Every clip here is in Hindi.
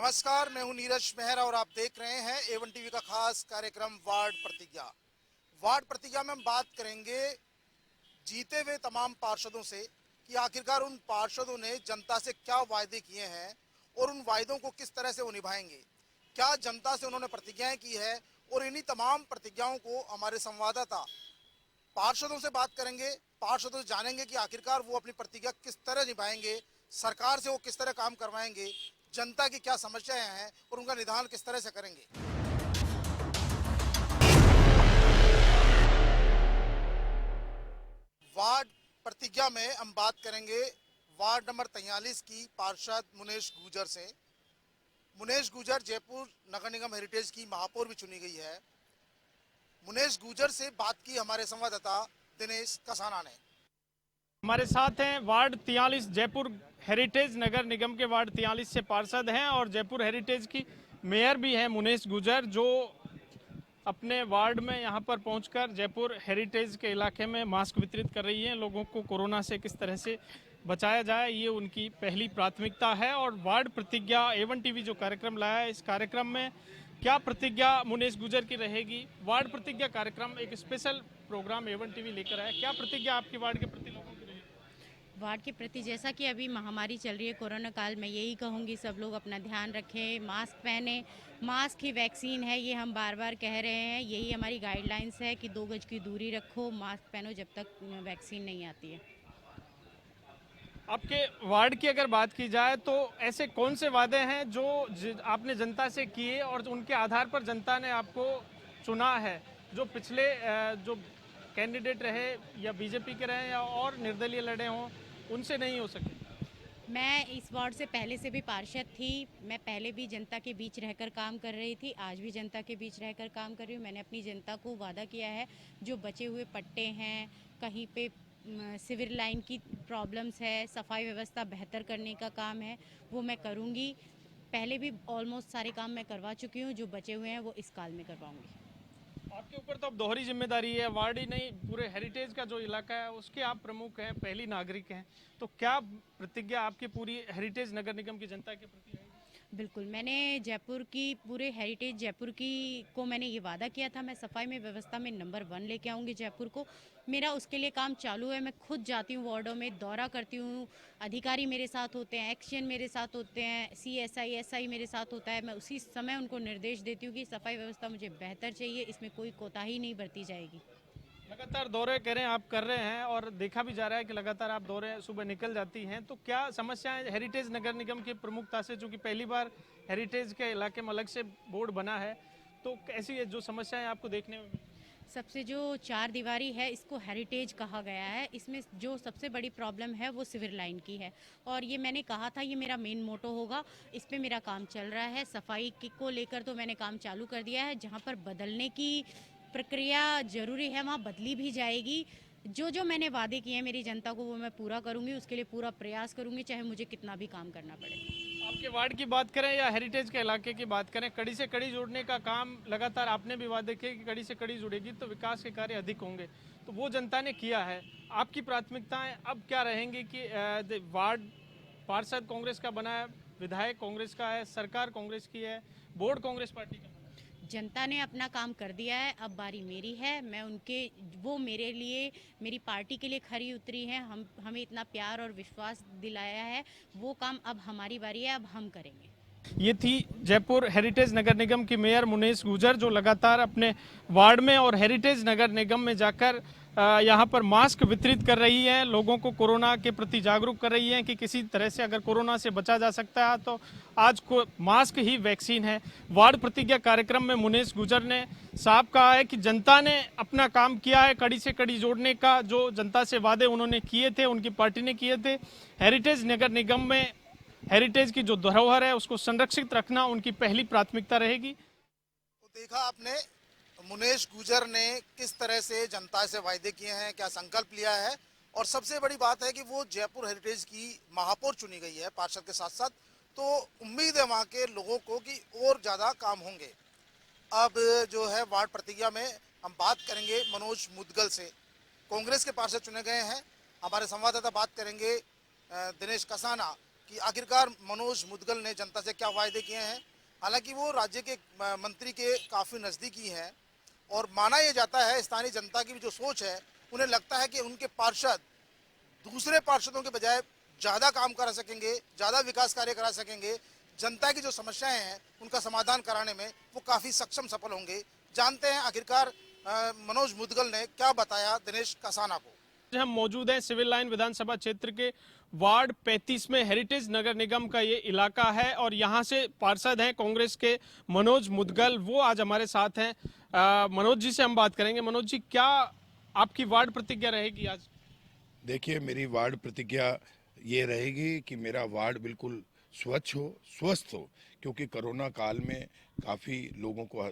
नमस्कार, मैं हूं नीरज मेहरा और आप देख रहे हैं A1 टीवी का खास कार्यक्रम वार्ड प्रतिज्ञा। वार्ड प्रतिज्ञा में हम बात करेंगे जीते हुए तमाम पार्षदों से कि आखिरकार उन पार्षदों ने जनता से क्या वायदे किए हैं और उन वायदों को किस तरह से वो निभाएंगे, क्या जनता से उन्होंने प्रतिज्ञाएं की है। और इन्हीं तमाम प्रतिज्ञाओं को हमारे संवाददाता पार्षदों से बात करेंगे, पार्षदों से जानेंगे कि आखिरकार वो अपनी प्रतिज्ञा किस तरह निभाएंगे, सरकार से वो किस तरह काम करवाएंगे, जनता की क्या समस्याएं हैं और उनका निदान किस तरह से करेंगे। वार्ड प्रतिज्ञा में हम बात करेंगे वार्ड नंबर 43 की पार्षद मुनेश गुजर से। मुनेश गुजर जयपुर नगर निगम हेरिटेज की महापौर भी चुनी गई है। मुनेश गुजर से बात की हमारे संवाददाता दिनेश कसाना ने। हमारे साथ हैं वार्ड 43 जयपुर हेरिटेज नगर निगम के वार्ड 43 से पार्षद हैं और जयपुर हेरिटेज की मेयर भी हैं मुनेश गुजर, जो अपने वार्ड में यहां पर पहुंचकर जयपुर हेरिटेज के इलाके में मास्क वितरित कर रही हैं। लोगों को कोरोना से किस तरह से बचाया जाए, ये उनकी पहली प्राथमिकता है। और वार्ड प्रतिज्ञा A1 टीवी जो कार्यक्रम लाया है, इस कार्यक्रम में क्या प्रतिज्ञा मुनेश गुजर की रहेगी। वार्ड प्रतिज्ञा कार्यक्रम एक स्पेशल प्रोग्राम A1 टीवी लेकर आया। क्या प्रतिज्ञा आपकी वार्ड के प्रति लोगों की रहेगी? वार्ड के प्रति जैसा कि अभी महामारी चल रही है कोरोना काल में, यही कहूँगी सब लोग अपना ध्यान रखें, मास्क पहने। मास्क ही वैक्सीन है, ये हम बार बार कह रहे हैं। यही हमारी गाइडलाइंस है कि 2 गज की दूरी रखो, मास्क पहनो जब तक वैक्सीन नहीं आती है। आपके वार्ड की अगर बात की जाए तो ऐसे कौन से वादे हैं जो आपने जनता से किए और उनके आधार पर जनता ने आपको चुना है, जो पिछले जो कैंडिडेट रहे या बीजेपी के रहे या और निर्दलीय लड़े हों, उनसे नहीं हो सके? मैं इस वार्ड से पहले से भी पार्षद थी। मैं पहले भी जनता के बीच रहकर काम कर रही थी, आज भी जनता के बीच रहकर काम कर रही हूँ। मैंने अपनी जनता को वादा किया है, जो बचे हुए पट्टे हैं, कहीं पे सिविल लाइन की प्रॉब्लम्स है, सफाई व्यवस्था बेहतर करने का काम है, वो मैं करूँगी। पहले भी ऑलमोस्ट सारे काम मैं करवा चुकी हूँ, जो बचे हुए हैं वो इस काल में करवाऊँगी। आपके ऊपर तो अब दोहरी जिम्मेदारी है, वार्ड ही नहीं पूरे हेरिटेज का जो इलाका है उसके आप प्रमुख हैं, पहली नागरिक हैं, तो क्या प्रतिज्ञा आपकी पूरी हेरिटेज नगर निगम की जनता के प्रति है? बिल्कुल, मैंने जयपुर की पूरे हेरिटेज जयपुर की को मैंने ये वादा किया था, मैं सफाई में व्यवस्था में नंबर 1 लेके आऊँगी जयपुर को। मेरा उसके लिए काम चालू है। मैं खुद जाती हूँ वार्डों में, दौरा करती हूँ, अधिकारी मेरे साथ होते हैं, एक्शन मेरे साथ होते हैं, CSI SI मेरे साथ होता है। मैं उसी समय उनको निर्देश देती हूँ कि सफाई व्यवस्था मुझे बेहतर चाहिए, इसमें कोई कोताही नहीं बरती जाएगी। लगातार दौरे करें आप कर रहे हैं और देखा भी जा रहा है कि लगातार आप दौरे सुबह निकल जाती हैं, तो क्या समस्याएं हेरिटेज नगर निगम की प्रमुखता से, चूंकि पहली बार हेरिटेज के इलाके में अलग से बोर्ड बना है, तो ऐसी जो समस्याएं आपको देखने में? सबसे जो 4 दीवारी है, इसको हेरिटेज कहा गया है। इसमें जो सबसे बड़ी प्रॉब्लम है वो सिविल लाइन की है, और ये मैंने कहा था ये मेरा मेन मोटो होगा। इस पे मेरा काम चल रहा है। सफाई को लेकर तो मैंने काम चालू कर दिया है। जहाँ पर बदलने की प्रक्रिया ज़रूरी है वहाँ बदली भी जाएगी। जो जो मैंने वादे किए हैं मेरी जनता को, वो मैं पूरा करूँगी, उसके लिए पूरा प्रयास करूँगी, चाहे मुझे कितना भी काम करना पड़े। आपके वार्ड की बात करें या हेरिटेज के इलाके की बात करें, कड़ी से कड़ी जोड़ने का काम लगातार आपने भी वादे किए कि कड़ी से कड़ी जुड़ेगी तो विकास के कार्य अधिक होंगे, तो वो जनता ने किया है। आपकी प्राथमिकताएं अब क्या रहेंगी कि वार्ड पार्षद कांग्रेस का बना है, विधायक कांग्रेस का है, सरकार कांग्रेस की है, बोर्ड कांग्रेस पार्टी का? जनता ने अपना काम कर दिया है, अब बारी मेरी है। मैं उनके, वो मेरे लिए, मेरी पार्टी के लिए खरी उतरी हैं। हमें इतना प्यार और विश्वास दिलाया है, वो काम अब हमारी बारी है, अब हम करेंगे। ये थी जयपुर हेरिटेज नगर निगम की मेयर मुनेश गुजर, जो लगातार अपने वार्ड में और हेरिटेज नगर निगम में जाकर यहाँ पर मास्क वितरित कर रही हैं, लोगों को कोरोना के प्रति जागरूक कर रही हैं कि किसी तरह से अगर कोरोना से बचा जा सकता है तो आज को मास्क ही वैक्सीन है। वार्ड प्रतिज्ञा कार्यक्रम में मुनेश गुजर ने साफ कहा है कि जनता ने अपना काम किया है, कड़ी से कड़ी जोड़ने का जो जनता से वादे उन्होंने किए थे, उनकी पार्टी ने किए थे। हेरिटेज नगर निगम में हेरिटेज की जो धरोहर है उसको संरक्षित रखना उनकी पहली प्राथमिकता रहेगी। तो देखा आपने मुनेश गुजर ने किस तरह से जनता से वायदे किए हैं, क्या संकल्प लिया है, और सबसे बड़ी बात है कि वो जयपुर हेरिटेज की महापौर चुनी गई है पार्षद के साथ साथ, तो उम्मीद है वहाँ के लोगों को कि और ज़्यादा काम होंगे। अब जो है वार्ड प्रतिज्ञा में हम बात करेंगे मनोज मुदगल से, कांग्रेस के पार्षद चुने गए हैं। हमारे संवाददाता बात करेंगे दिनेश कसाना कि आखिरकार मनोज मुदगल ने जनता से क्या वायदे किए हैं। हालांकि वो राज्य के मंत्री के काफ़ी नज़दीकी हैं और माना यह जाता है, स्थानीय जनता की भी जो सोच है, उन्हें लगता है कि उनके पार्षद दूसरे पार्षदों के बजाय ज़्यादा काम करा सकेंगे, ज़्यादा विकास कार्य करा सकेंगे, जनता की जो समस्याएं हैं उनका समाधान कराने में वो काफ़ी सफल होंगे। जानते हैं आखिरकार मनोज मुदगल ने क्या बताया दिनेश कसाना को। हम मौजूद हैं सिविल लाइन विधानसभा क्षेत्र के वार्ड 35 में। हेरिटेज नगर निगम का ये इलाका है और यहाँ से पार्षद हैं कांग्रेस के मनोज मुदगल, वो आज हमारे साथ हैं। मनोज जी से हम बात करेंगे। मनोज जी, क्या आपकी वार्ड प्रतिक्रिया रहेगी आज? देखिए, मेरी वार्ड प्रतिज्ञा ये रहेगी कि मेरा वार्ड बिल्कुल स्वच्छ हो, स्वस्थ हो, क्योंकि कोरोना काल में काफ़ी लोगों को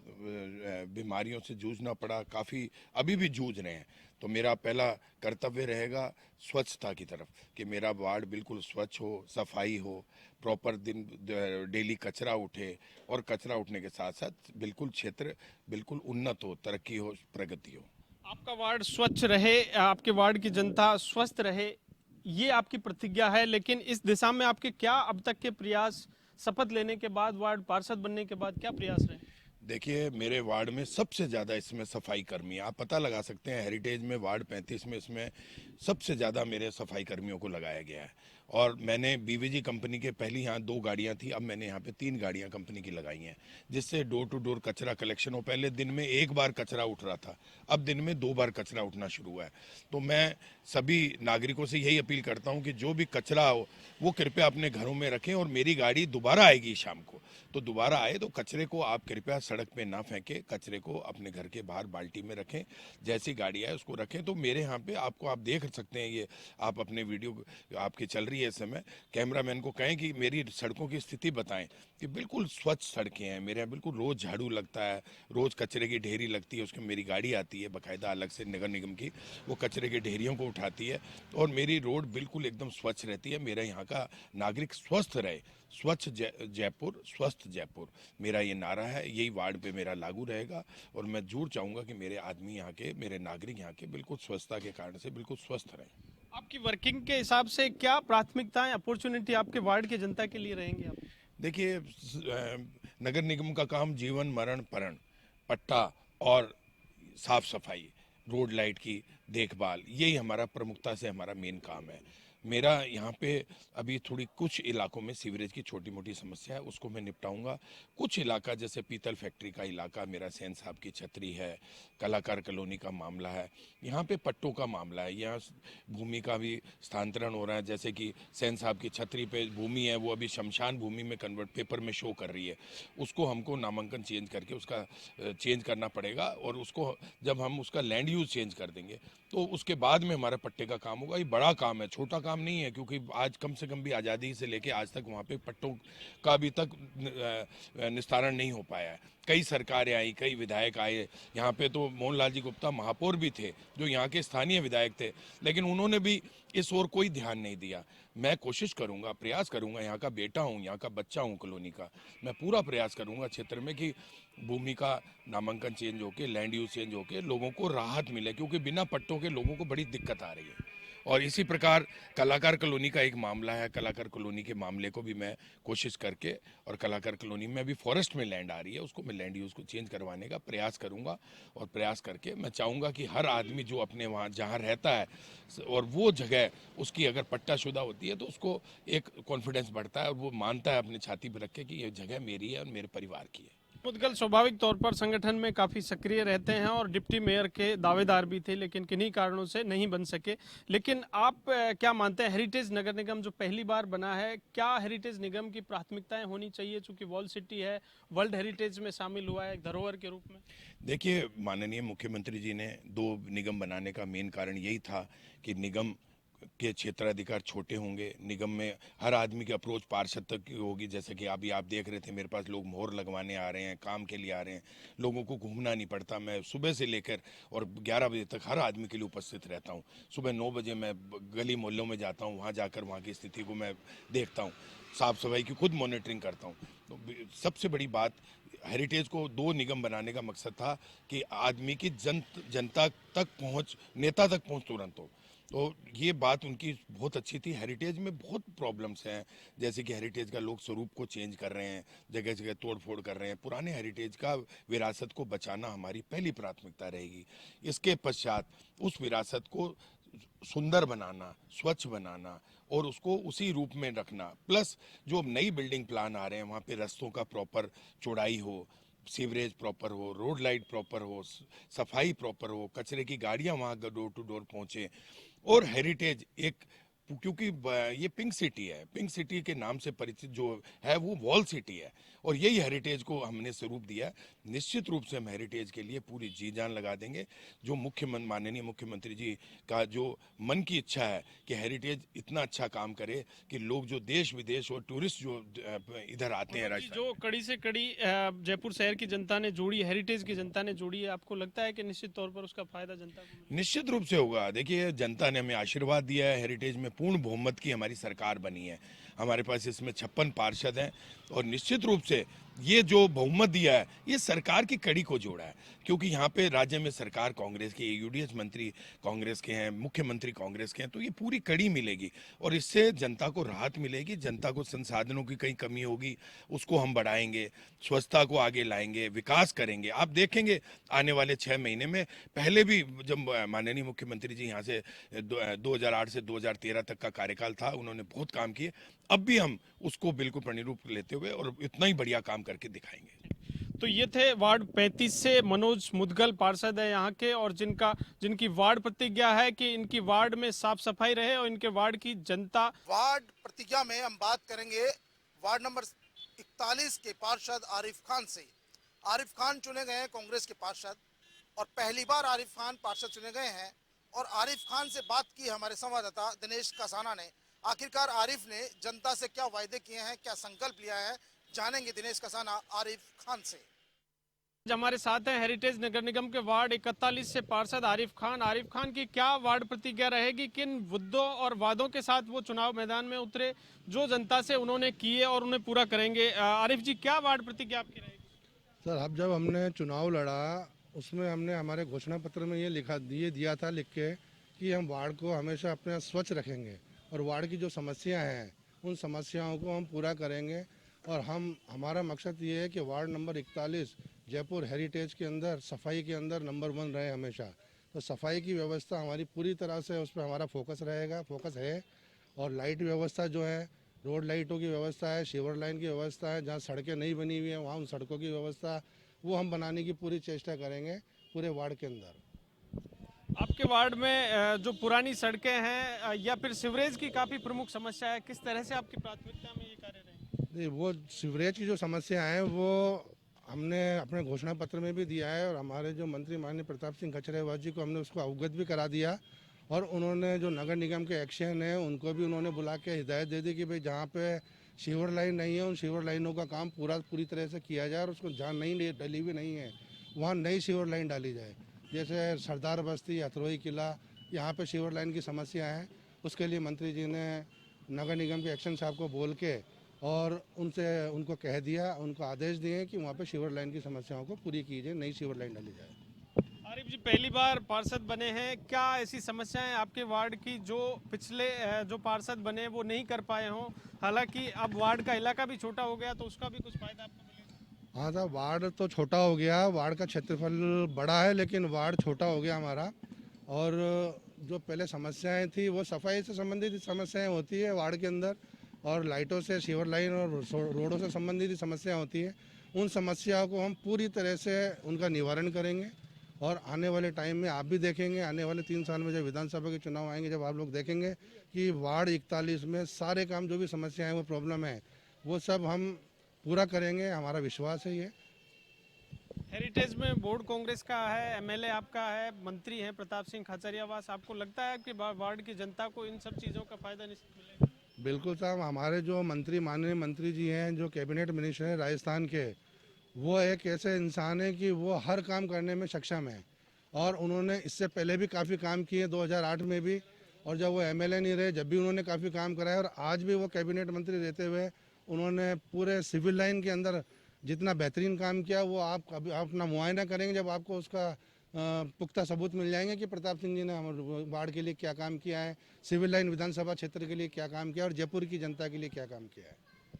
बीमारियों से जूझना पड़ा, काफ़ी अभी भी जूझ रहे हैं। तो मेरा पहला कर्तव्य रहेगा स्वच्छता की तरफ, कि मेरा वार्ड बिल्कुल स्वच्छ हो, सफाई हो, प्रॉपर डेली कचरा उठे, और कचरा उठने के साथ साथ बिल्कुल क्षेत्र बिल्कुल उन्नत हो, तरक्की हो, प्रगति हो। आपका वार्ड स्वच्छ रहे, आपके वार्ड की जनता स्वस्थ रहे, ये आपकी प्रतिज्ञा है। लेकिन इस दिशा में आपके क्या अब तक के प्रयास, शपथ लेने के बाद, वार्ड पार्षद बनने के बाद क्या प्रयास रहे? देखिए, मेरे वार्ड में सबसे ज़्यादा इसमें सफाई कर्मी, आप पता लगा सकते हैं, हेरिटेज में वार्ड 35 में इसमें सबसे ज़्यादा मेरे सफाई कर्मियों को लगाया गया है। और मैंने बीवीजी कंपनी के पहले यहाँ 2 गाड़ियाँ थी, अब मैंने यहाँ पे 3 गाड़ियाँ कंपनी की लगाई हैं, जिससे डोर टू डोर कचरा कलेक्शन हो। पहले दिन में 1 बार कचरा उठ रहा था, अब दिन में 2 बार कचरा उठना शुरू हुआ है। तो मैं सभी नागरिकों से यही अपील करता हूँ कि जो भी कचरा हो वो कृपया अपने घरों में रखें, और मेरी गाड़ी दोबारा आएगी शाम को, तो दोबारा आए तो कचरे को आप कृपया सड़क पे ना फेंकें, कचरे को अपने घर के बाहर बाल्टी में रखें, जैसी गाड़ी आए उसको रखें। तो मेरे यहाँ पे आपको, आप देख सकते हैं, ये आप अपने वीडियो आपकी चल रही है इस समय, कैमरामैन को कहें कि मेरी सड़कों की स्थिति बताएं कि बिल्कुल स्वच्छ सड़कें हैं मेरे यहाँ, बिल्कुल रोज़ झाड़ू लगता है, रोज़ कचरे की ढेरी लगती है, उसकी मेरी गाड़ी आती है बाकायदा अलग से नगर निगम की, वो कचरे की ढेरियों को उठाती है, और मेरी रोड बिल्कुल एकदम स्वच्छ रहती है। मेरा यहाँ का नागरिक स्वस्थ रहे, स्वच्छ जयपुर, स्वस्थ जयपुर, मेरा ये नारा है, यही वार्ड पे मेरा लागू रहेगा। और मैं जरूर चाहूँगा कि मेरे आदमी यहाँ के, मेरे नागरिक यहाँ के बिल्कुल स्वच्छता के कारण से बिल्कुल स्वस्थ रहें। आपकी वर्किंग के हिसाब से क्या प्राथमिकताएं, अपॉर्चुनिटी आपके वार्ड के जनता के लिए रहेंगी? आप देखिए, नगर निगम का काम जीवन मरण परण, पट्टा और साफ सफाई, रोड लाइट की देखभाल, यही हमारा प्रमुखता से हमारा मेन काम है। मेरा यहाँ पे अभी थोड़ी कुछ इलाकों में सीवरेज की छोटी मोटी समस्या है, उसको मैं निपटाऊंगा। कुछ इलाका जैसे पीतल फैक्ट्री का इलाका, मेरा सेन साहब की छतरी है, कलाकार कॉलोनी का मामला है, यहाँ पे पट्टों का मामला है, यहाँ भूमि का भी स्थानांतरण हो रहा है। जैसे कि सेन साहब की छतरी पे भूमि है, वो अभी शमशान भूमि में कन्वर्ट पेपर में शो कर रही है, उसको हमको नामांकन चेंज करके उसका चेंज करना पड़ेगा, और उसको जब हम उसका लैंड यूज चेंज कर देंगे तो उसके बाद में हमारा पट्टे का काम होगा। ये बड़ा काम है, छोटा काम नहीं है, क्योंकि आज कम से कम भी आज़ादी से लेके आज तक वहाँ पे पट्टों का अभी तक निस्तारण नहीं हो पाया है। कई सरकारें आई, कई विधायक आए, यहाँ पे तो मोहनलाल जी गुप्ता महापौर भी थे जो यहाँ के स्थानीय विधायक थे, लेकिन उन्होंने भी इस ओर कोई ध्यान नहीं दिया। मैं कोशिश करूंगा, प्रयास करूंगा, यहाँ का बेटा हूँ, यहाँ का बच्चा हूँ कॉलोनी का, मैं पूरा प्रयास करूंगा क्षेत्र में कि भूमि का नामांकन चेंज होके, लैंड यूज चेंज होके लोगों को राहत मिले, क्योंकि बिना पट्टों के लोगों को बड़ी दिक्कत आ रही है। और इसी प्रकार कलाकार कॉलोनी का एक मामला है, कलाकार कॉलोनी के मामले को भी मैं कोशिश करके, और कलाकार कॉलोनी में अभी फॉरेस्ट में लैंड आ रही है, उसको मैं लैंड यूज़ को चेंज करवाने का प्रयास करूंगा। और प्रयास करके मैं चाहूँगा कि हर आदमी जो अपने वहाँ जहाँ रहता है और वो जगह उसकी अगर पट्टाशुदा होती है तो उसको एक कॉन्फिडेंस बढ़ता है, और वो मानता है अपनी छाती पर रख के कि ये जगह मेरी है और मेरे परिवार की है। मुदगल स्वाभाविक तौर पर संगठन में काफ़ी सक्रिय रहते हैं और डिप्टी मेयर के दावेदार भी थे, लेकिन किन्हीं कारणों से नहीं बन सके। लेकिन आप क्या मानते हैं, हेरिटेज नगर निगम जो पहली बार बना है, क्या हेरिटेज निगम की प्राथमिकताएं होनी चाहिए? चूंकि वॉल सिटी है, वर्ल्ड हेरिटेज में शामिल हुआ है एक धरोहर के रूप में। देखिए, माननीय मुख्यमंत्री जी ने 2 निगम बनाने का मेन कारण यही था कि निगम के क्षेत्राधिकार छोटे होंगे, निगम में हर आदमी की अप्रोच पार्षद तक की होगी। जैसे कि अभी आप देख रहे थे, मेरे पास लोग मोहर लगवाने आ रहे हैं, काम के लिए आ रहे हैं, लोगों को घूमना नहीं पड़ता। मैं सुबह से लेकर और 11 बजे तक हर आदमी के लिए उपस्थित रहता हूँ। सुबह 9 बजे मैं गली मोहल्लों में जाता हूँ, वहाँ जाकर वहाँ की स्थिति को मैं देखता हूँ, साफ़ सफाई की खुद मॉनिटरिंग करता हूँ। तो सबसे बड़ी बात, हेरिटेज को 2 निगम बनाने का मकसद था कि आदमी की जनता तक पहुँच, नेता तक पहुँच तुरंत हो। तो ये बात उनकी बहुत अच्छी थी। हेरिटेज में बहुत प्रॉब्लम्स हैं, जैसे कि हेरिटेज का लोग स्वरूप को चेंज कर रहे हैं, जगह जगह तोड़ फोड़ कर रहे हैं। पुराने हेरिटेज का विरासत को बचाना हमारी पहली प्राथमिकता रहेगी। इसके पश्चात उस विरासत को सुंदर बनाना, स्वच्छ बनाना और उसको उसी रूप में रखना, प्लस जो नई बिल्डिंग प्लान आ रहे हैं वहाँ पे रास्तों का प्रॉपर चौड़ाई हो, सीवरेज प्रॉपर हो, रोड लाइट प्रॉपर हो, सफाई प्रॉपर हो, कचरे की गाड़ियाँ वहाँ डोर टू डोर पहुँचे। और हेरिटेज एक, क्योंकि ये पिंक सिटी है, पिंक सिटी के नाम से परिचित जो है वो वॉल सिटी है, और यही हेरिटेज को हमने स्वरूप दिया है। निश्चित रूप से हम हेरिटेज के लिए पूरी जी जान लगा देंगे। जो माननीय मुख्यमंत्री जी का जो मन की इच्छा है कि हेरिटेज इतना अच्छा काम करे कि लोग जो देश विदेश और टूरिस्ट जो इधर आते हैं राजस्थान, जो कड़ी से कड़ी जयपुर शहर की जनता ने जोड़ी, हेरिटेज की जनता ने जोड़ी है, आपको लगता है कि निश्चित तौर पर उसका फायदा जनता को मिलेगा? निश्चित रूप से होगा। देखिए, जनता ने हमें आशीर्वाद दिया है, हेरिटेज में पूर्ण बहुमत की हमारी सरकार बनी है, हमारे पास इसमें 56 पार्षद हैं, और निश्चित रूप से ये जो बहुमत दिया है ये सरकार की कड़ी को जोड़ा है, क्योंकि यहाँ पे राज्य में सरकार कांग्रेस की, यूडीएच मंत्री कांग्रेस के हैं, मुख्यमंत्री कांग्रेस के हैं, तो ये पूरी कड़ी मिलेगी और इससे जनता को राहत मिलेगी। जनता को संसाधनों की कहीं कमी होगी उसको हम बढ़ाएंगे, स्वच्छता को आगे लाएंगे, विकास करेंगे। आप देखेंगे आने वाले 6 महीने में, पहले भी जब माननीय मुख्यमंत्री जी यहाँ से 2008 से 2013 तक का कार्यकाल था, उन्होंने बहुत काम किए। अब भी हम उसको बिल्कुल परिरूप लेते हुए और इतना ही बढ़िया काम करके दिखाएंगे। तो ये थे वार्ड 35 से मनोज मुदगल पार्षद है यहाँ के, और जिनकी वार्ड प्रतिज्ञा है कि इनकी वार्ड में साफ सफाई रहे और इनके वार्ड की जनता। वार्ड प्रतिज्ञा में हम बात करेंगे वार्ड नंबर 41 के पार्षद आरिफ खान से। आरिफ खान चुने गए हैं कांग्रेस के पार्षद, और पहली बार आरिफ खान पार्षद चुने गए हैं। और आरिफ खान से बात की हमारे संवाददाता दिनेश कसाना ने। आखिरकार आरिफ ने जनता से क्या वायदे किए हैं, क्या संकल्प लिया है, जानेंगे दिनेश कसाना आरिफ खान से। हमारे साथ हैं हेरिटेज नगर निगम के वार्ड 41 से पार्षद आरिफ खान। आरिफ खान की क्या वार्ड प्रतिज्ञा रहेगी, किन मुद्दों और वादों के साथ वो चुनाव मैदान में उतरे, जो जनता से उन्होंने किए और उन्हें पूरा करेंगे? आरिफ जी, क्या वार्ड प्रतिज्ञा आपकी रहेगी? सर, अब जब हमने चुनाव लड़ा उसमें हमने हमारे घोषणा पत्र में ये दिया था लिख के कि हम वार्ड को हमेशा अपने स्वच्छ रखेंगे और वार्ड की जो समस्याएं हैं उन समस्याओं को हम पूरा करेंगे। और हमारा मकसद ये है कि वार्ड नंबर 41 जयपुर हेरिटेज के अंदर सफाई के अंदर नंबर 1 रहे हमेशा। तो सफाई की व्यवस्था हमारी पूरी तरह से उस पर हमारा फोकस है। और लाइट व्यवस्था जो है, रोड लाइटों की व्यवस्था है, सीवर लाइन की व्यवस्था है, जहाँ सड़कें नहीं बनी हुई हैं वहाँ उन सड़कों की व्यवस्था वो हम बनाने की पूरी चेष्टा करेंगे पूरे वार्ड के अंदर। आपके वार्ड में जो पुरानी सड़कें हैं या फिर सीवरेज की काफी प्रमुख समस्या है, किस तरह से आपकी प्राथमिकता में ये कार्य रहेंगे? वो सीवरेज की जो समस्या है वो हमने अपने घोषणा पत्र में भी दिया है, और हमारे जो मंत्री माननीय प्रताप सिंह खचरेवास जी को हमने उसको अवगत भी करा दिया। और उन्होंने जो नगर निगम के एक्शन है उनको भी उन्होंने बुला के हिदायत दे दी कि भाई जहाँ पे सीवर लाइन नहीं है उन सीवर लाइनों का काम पूरी तरह से किया जाए, और उसको जहाँ नई डली हुई नहीं है वहाँ नई सीवर लाइन डाली जाए। जैसे सरदार बस्ती, हथरोई किला, यहाँ पे सीवर लाइन की समस्या है। उसके लिए मंत्री जी ने नगर निगम के एक्शन साहब को बोल के और उनको कह दिया, उनको आदेश दिए कि वहाँ पे सीवर लाइन की समस्याओं को पूरी की जाए, नई सीवर लाइन डाली जाए। आरिफ जी, पहली बार पार्षद बने हैं, क्या ऐसी समस्याएं आपके वार्ड की जो पिछले जो पार्षद बने वो नहीं कर पाए हों? हालांकि अब वार्ड का इलाका भी छोटा हो गया तो उसका भी कुछ फायदा आपको मिलेगा? हाँ साहब, वार्ड तो छोटा हो गया, वार्ड का क्षेत्रफल बड़ा है लेकिन वार्ड छोटा हो गया हमारा। और जो पहले समस्याएं थी वो सफाई से संबंधित समस्याएं होती है वार्ड के अंदर, और लाइटों से, सीवर लाइन और रोडों से संबंधित समस्याएं होती है। उन समस्याओं को हम पूरी तरह से उनका निवारण करेंगे। और आने वाले टाइम में आप भी देखेंगे, आने वाले 3 साल में जब विधानसभा के चुनाव आएंगे, जब आप लोग देखेंगे कि वार्ड 41 में सारे काम जो भी समस्याएं वो प्रॉब्लम है वो सब हम पूरा करेंगे, हमारा विश्वास है ये। हेरिटेज में बोर्ड कांग्रेस का है, एमएलए आपका है, मंत्री हैं प्रताप सिंह खाचरियावास, आपको लगता है कि वार्ड की जनता को इन सब चीज़ों का फायदा निश्चित मिलेगा? बिल्कुल साहब, हमारे जो माननीय मंत्री जी हैं, जो कैबिनेट मिनिस्टर हैं राजस्थान के, वो एक ऐसे इंसान है कि वो हर काम करने में सक्षम है। और उन्होंने इससे पहले भी काफ़ी काम किए, 2008 में भी, और जब वो एमएलए नहीं रहे जब भी उन्होंने काफ़ी काम कराया। और आज भी वो कैबिनेट मंत्री रहते हुए उन्होंने पूरे सिविल लाइन के अंदर जितना बेहतरीन काम किया वो आप अपना मुआयना करेंगे जब आपको उसका पुख्ता सबूत मिल जाएंगे कि प्रताप सिंह जी ने वार्ड के लिए क्या काम किया है, सिविल लाइन विधानसभा क्षेत्र के लिए क्या काम किया और जयपुर की जनता के लिए क्या काम किया है।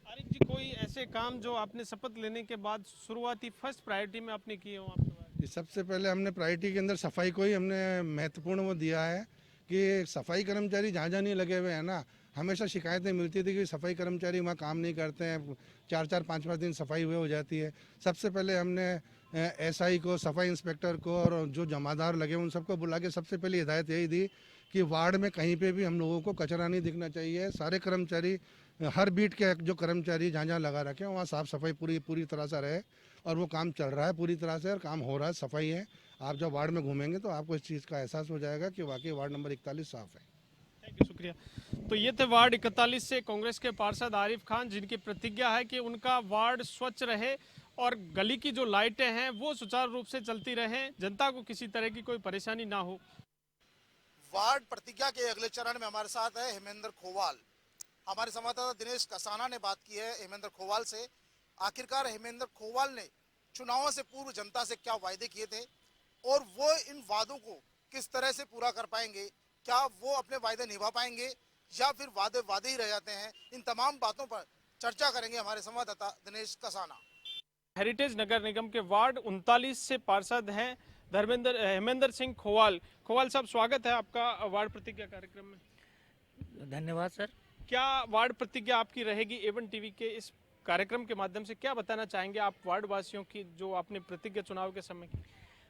आरिफ जी, कोई ऐसे काम जो आपने शपथ लेने के बाद शुरुआती फर्स्ट प्रायोरिटी में आपने किए हो आपके बाद? सबसे पहले हमने प्रायोरिटी के अंदर सफाई को ही हमने महत्वपूर्ण वो दिया है कि सफाई कर्मचारी जहाँ जहाँ नहीं लगे हुए हैं ना, हमेशा शिकायतें मिलती थी कि सफाई कर्मचारी वहाँ काम नहीं करते हैं, 4-4 5-5 दिन सफाई हुए हो जाती है। सबसे पहले हमने एसआई को, सफाई इंस्पेक्टर को और जो जमादार लगे उन सबको बुला के सबसे पहले हिदायत यही दी कि वार्ड में कहीं पे भी हम लोगों को कचरा नहीं दिखना चाहिए। सारे कर्मचारी, हर बीट के जो कर्मचारी जहाँ जहाँ लगा रखे हैं वहाँ साफ़ सफाई पूरी तरह से रहे और वो काम चल रहा है पूरी तरह से और काम हो रहा है, सफाई है। आप जब वार्ड में घूमेंगे तो आपको इस चीज़ का एहसास हो जाएगा कि वाकई वार्ड नंबर 41 साफ़ है। थैंक यू, शुक्रिया। तो ये थे वार्ड 41 से कांग्रेस के पार्षद आरिफ खान, जिनकी प्रतिज्ञा है कि उनका वार्ड स्वच्छ रहे और गली की जो लाइटें हैं वो सुचारू रूप से चलती रहें, जनता को किसी तरह की कोई परेशानी ना हो। वार्ड प्रतिज्ञा के अगले चरण में हमारे साथ है हेमेंद्र खोवाल। हमारे संवाददाता दिनेश कसाना ने बात की है हेमेंद्र खोवाल से। आखिरकार हेमेंद्र खोवाल ने चुनावों से पूर्व जनता से क्या वायदे किए थे और वो इन वादों को किस तरह से पूरा कर पाएंगे, क्या वो अपने वायदे निभा पाएंगे या फिर वादे ही रह जाते हैं, इन तमाम बातों पर चर्चा करेंगे हमारे संवाददाता दिनेश कसाना। हेरिटेज नगर निगम के वार्ड 39 से पार्षद हैं हेमेंद्र सिंह खोवाल। खोवाल साहब, स्वागत है आपका वार्ड प्रतिज्ञा कार्यक्रम में। धन्यवाद सर। क्या वार्ड प्रतिज्ञा आपकी रहेगी? एवन टीवी के इस कार्यक्रम के माध्यम से क्या बताना चाहेंगे आप वार्ड वासियों की, जो आपने प्रतिज्ञा चुनाव के समय की?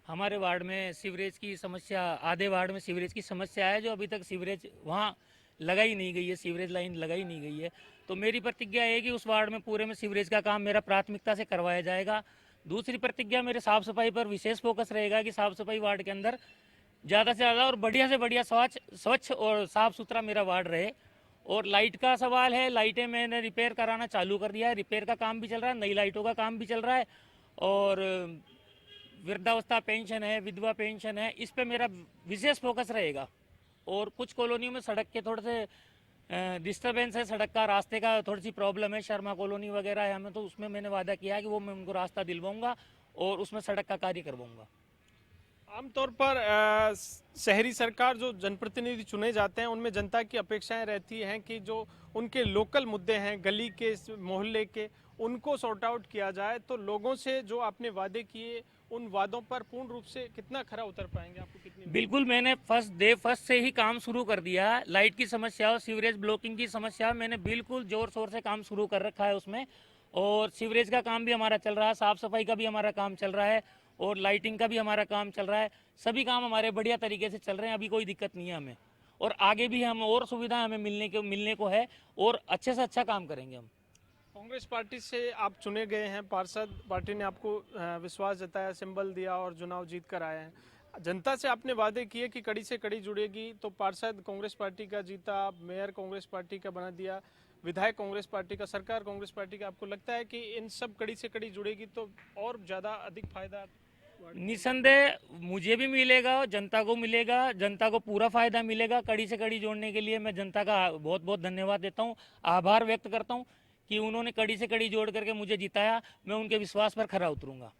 हमारे वार्ड में सीवरेज की समस्या, आधे वार्ड में सीवरेज की समस्या है, जो अभी तक सीवरेज वहाँ लगाई नहीं गई है, सीवरेज लाइन लगाई नहीं गई है। तो मेरी प्रतिज्ञा है कि उस वार्ड में पूरे में सीवरेज का काम मेरा प्राथमिकता से करवाया जाएगा। दूसरी प्रतिज्ञा मेरे साफ सफाई पर विशेष फोकस रहेगा कि साफ सफाई वार्ड के अंदर ज़्यादा से ज़्यादा और बढ़िया से बढ़िया स्वच्छ और साफ सुथरा मेरा वार्ड रहे। और लाइट का सवाल है, लाइटें मैंने रिपेयर कराना चालू कर दिया है, रिपेयर का काम भी चल रहा है, नई लाइटों का काम भी चल रहा है। और वृद्धावस्था पेंशन है, विधवा पेंशन है, इस पे मेरा विशेष फोकस रहेगा। और कुछ कॉलोनियों में सड़क के थोड़े से डिस्टर्बेंस है, सड़क का, रास्ते का थोड़ी सी प्रॉब्लम है, शर्मा कॉलोनी वगैरह है हमें, तो उसमें मैंने वादा किया है कि वो मैं उनको रास्ता दिलवाऊंगा और उसमें सड़क का कार्य करवाऊंगा। आमतौर पर शहरी सरकार जो जनप्रतिनिधि चुने जाते हैं उनमें जनता की अपेक्षाएं रहती हैं कि जो उनके लोकल मुद्दे हैं, गली के, मोहल्ले के, उनको सॉर्ट आउट किया जाए। तो लोगों से जो आपने वादे किए, उन वादों पर पूर्ण रूप से कितना खरा उतर पाएंगे? आपको कितनी? बिल्कुल, मैंने फर्स्ट से ही काम शुरू कर दिया। लाइट की समस्या और सीवरेज ब्लॉकिंग की समस्या, मैंने बिल्कुल जोर शोर से काम शुरू कर रखा है उसमें। और सीवरेज का काम भी हमारा चल रहा है, साफ सफाई का भी हमारा काम चल रहा है और लाइटिंग का भी हमारा काम चल रहा है। सभी काम हमारे बढ़िया तरीके से चल रहे हैं, अभी कोई दिक्कत नहीं है हमें। और आगे भी हम और सुविधा हमें मिलने को है और अच्छे से अच्छा काम करेंगे हम। कांग्रेस पार्टी से आप चुने गए हैं पार्षद, पार्टी ने आपको विश्वास जताया, सिंबल दिया और चुनाव जीत कर आए हैं। जनता से आपने वादे किए कि कड़ी से कड़ी जुड़ेगी, तो पार्षद कांग्रेस पार्टी का जीता, मेयर कांग्रेस पार्टी का बना दिया, विधायक कांग्रेस पार्टी का, सरकार कांग्रेस पार्टी का। आपको लगता है कि इन सब कड़ी से कड़ी जुड़ेगी तो और ज़्यादा अधिक फायदा? निसंदेह मुझे भी मिलेगा, जनता को मिलेगा, जनता को पूरा फायदा मिलेगा। कड़ी से कड़ी जोड़ने के लिए मैं जनता का बहुत बहुत धन्यवाद देता हूँ, आभार व्यक्त करता हूँ कि उन्होंने कड़ी से कड़ी जोड़ करके मुझे जिताया। मैं उनके विश्वास पर खरा उतरूंगा।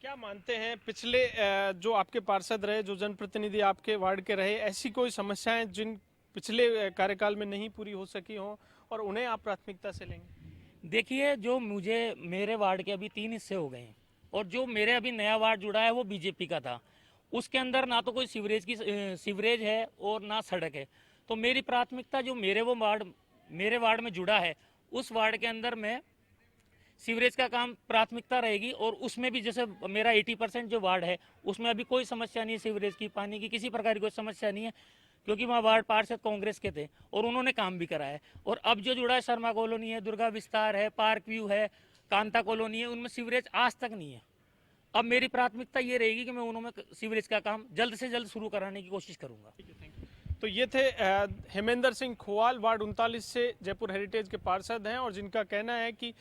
क्या मानते हैं, पिछले जो आपके पार्षद रहे, जो जनप्रतिनिधि आपके वार्ड के रहे, ऐसी कोई समस्याएं जिन पिछले कार्यकाल में नहीं पूरी हो सकी हों और उन्हें आप प्राथमिकता से लेंगे? देखिए, जो मेरे वार्ड के अभी 3 हिस्से हो गए हैं और जो मेरे अभी नया वार्ड जुड़ा है वो बीजेपी का था। उसके अंदर ना तो कोई सीवरेज है और ना सड़क है। तो मेरी प्राथमिकता जो मेरे वार्ड में जुड़ा है, उस वार्ड के अंदर में सीवरेज का काम प्राथमिकता रहेगी। और उसमें भी जैसे मेरा 80% जो वार्ड है उसमें अभी कोई समस्या नहीं है, सीवरेज की, पानी की, किसी प्रकार की कोई समस्या नहीं है, क्योंकि वहाँ वार्ड पार्षद कांग्रेस के थे और उन्होंने काम भी कराया है। और अब जो जुड़ा है, शर्मा कॉलोनी है, दुर्गा विस्तार है, पार्क व्यू है, कांता कॉलोनी है, उनमें सीवरेज आज तक नहीं है। अब मेरी प्राथमिकता ये रहेगी कि मैं उनमें सीवरेज का काम जल्द से जल्द शुरू कराने की कोशिश करूंगा। तो ये थे हेमेंद्र सिंह खोवाल, वार्ड 39 से जयपुर हेरिटेज के पार्षद हैं और जिनका कहना है कि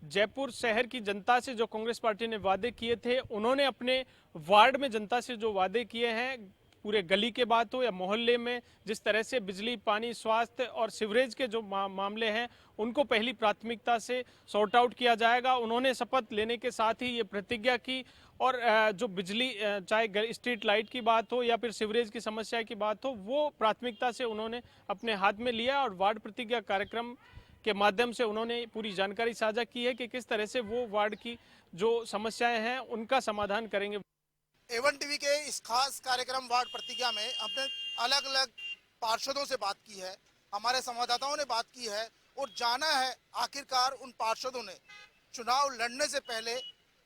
जयपुर शहर की जनता से जो कांग्रेस पार्टी ने वादे किए थे, उन्होंने अपने वार्ड में जनता से जो वादे किए हैं, पूरे गली के बात हो या मोहल्ले में जिस तरह से बिजली, पानी, स्वास्थ्य और सीवरेज के जो मामले हैं उनको पहली प्राथमिकता से सॉर्ट आउट किया जाएगा। उन्होंने शपथ लेने के साथ ही ये प्रतिज्ञा की और जो बिजली, चाहे स्ट्रीट लाइट की बात हो या फिर सीवरेज की समस्या की बात हो, वो प्राथमिकता से उन्होंने अपने हाथ में लिया और वार्ड प्रतिज्ञा कार्यक्रम के माध्यम से उन्होंने पूरी जानकारी साझा की है कि किस तरह से वो वार्ड की जो समस्याएं हैं उनका समाधान करेंगे। A1 टीवी के इस खास कार्यक्रम वार्ड प्रतिज्ञा में हमने अलग अलग पार्षदों से बात की है, हमारे संवाददाताओं ने बात की है और जाना है आखिरकार उन पार्षदों ने चुनाव लड़ने से पहले,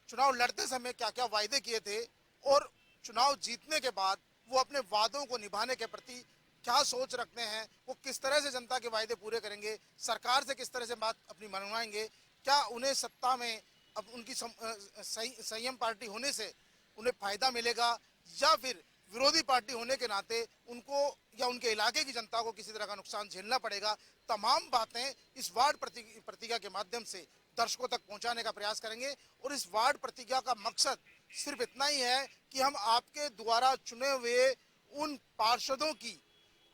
चुनाव लड़ते समय क्या क्या वायदे किए थे और चुनाव जीतने के बाद वो अपने वादों को निभाने के प्रति क्या सोच रखते हैं, वो किस तरह से जनता के वायदे पूरे करेंगे, सरकार से किस तरह से बात अपनी मनवाएंगे, क्या उन्हें सत्ता में अब उनकी संयम पार्टी होने से उन्हें फायदा मिलेगा या फिर विरोधी पार्टी होने के नाते उनको या उनके इलाके की जनता को किसी तरह का नुकसान झेलना पड़ेगा। तमाम बातें इस वार्ड प्रतिज्ञा के माध्यम से दर्शकों तक पहुंचाने का प्रयास करेंगे और इस वार्ड प्रतिज्ञा का मकसद सिर्फ इतना ही है कि हम आपके द्वारा चुने हुए उन पार्षदों की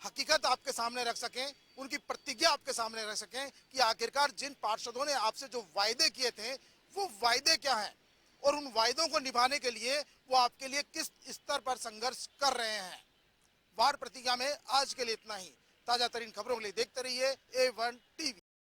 हकीकत आपके सामने रख सकें, उनकी प्रतिज्ञा आपके सामने रख सकें कि आखिरकार जिन पार्षदों ने आपसे जो वायदे किए थे वो वायदे क्या हैं और उन वायदों को निभाने के लिए वो आपके लिए किस स्तर पर संघर्ष कर रहे हैं। वार्ड प्रतिज्ञा में आज के लिए इतना ही। ताजा तरीन खबरों के लिए देखते रहिए A1 टीवी।